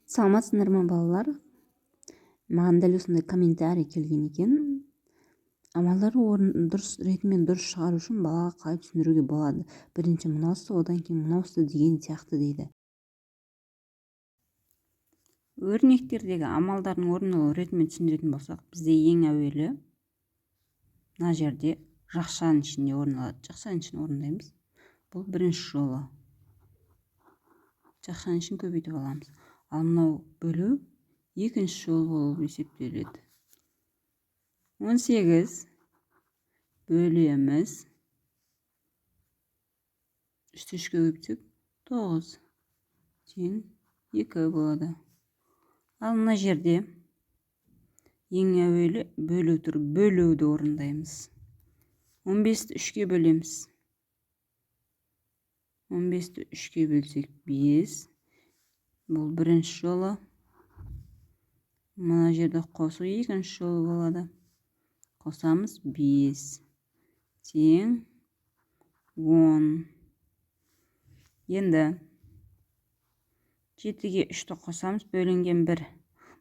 Саламатсыздар ма балалар? Маған дәл осындай комментарий келген екен. Амалдарды дұрыс ретімен дұрыс шығару үшін балаға қалай түсіндіруге болады? Бірінші мынаусы, одан кейін мынаусы деген сияқты дейді. Өрнектердегі амалдардың орындалу ретімен түсіндіретін болсақ, бізде ең әуелі мына жерде жақшаның ішінде орындалады. Жақшаның ішін орындаймыз. Бұл бірінші жолы. Жақшаның ішін көбейтіп аламыз. Ал мынау бөлу екінші жол болып есептеледі. 18 бөлеміз. 3-ті 3-ке көбейтсек 9 тең 2 болады. Ал мына жерде ең әуелі бөлу тұр. Бөлуді орындаймыз. 15-ті 3-ке бөлеміз. 15-ті 3-ке бөлсек 5. Бұл бірінші жолы. Мына жерде қосу екінші жолы болады. Қосамыз 5 тең 10. Енді 7-ге 3-ті қосамыз, бөлінген 1.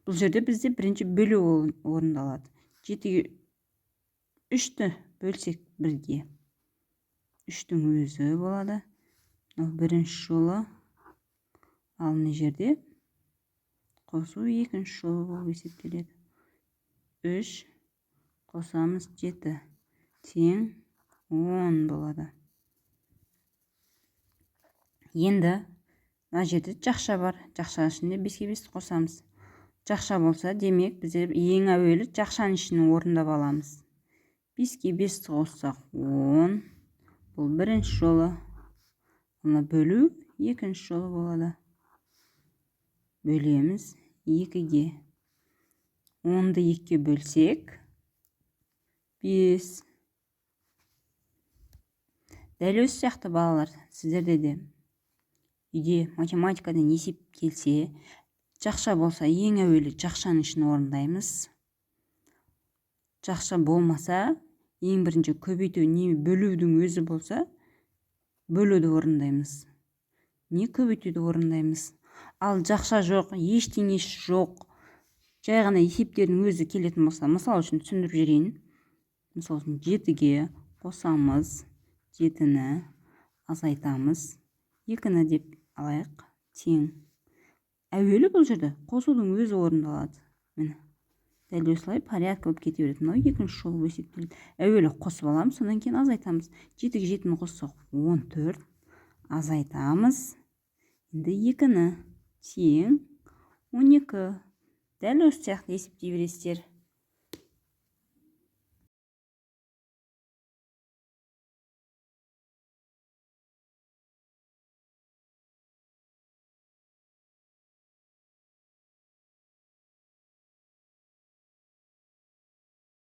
Бұл жерде бізде бірінші бөлу орындалады. 7-ге 3-ті бөлсек 1-ге 3-тің өзі болады. Бірінші жолы. Ал мына жерде қосу екінші жолы болып есептеледі. 3 қосамыз 7 тең 10 болады. Енді мына жерде жақша бар. Жақша ішінде 5-ке 5 қосамыз. Жақша болса, демек біздер ең әуелі жақшаның ішін орындап аламыз. 5-ке 5 қоссақ 10. Бұл бірінші жолы. Мына бөлу екінші жолы болады. Бөлеміз 2-ге. 10-ды 2-ке бөлсек 5. Дәл осы сияқты балалар, сіздерде де үйде математикадан есеп келсе, жақша болса, ең әуелі жақшаның ішін орындаймыз. Жақша болмаса, ең бірінші көбейту не бөлудің өзі болса, бөлуді орындаймыз. Не көбейтуді орындаймыз. Ал жақша жоқ, ештеңе жоқ, жай ғана есептердің өзі келетін болса, мысал үшін түсіндіріп жіберейін. Мысал үшін 7-ге қосамыз, 7-ні азайтамыз, 2-ні деп алайық, тең. Әуелі бұл жерде қосудың өзі орындалады. Міне, дәл осылай порядка болып кете береді. Мынау екінші жол болып есептеледі. Әуелі қосып аламыз, содан кейін азайтамыз. 7-ге 7-ні қоссақ 14, азайтамыз. Енді 2-ні тең 12. Дәл осы сияқты есептей бересіздер.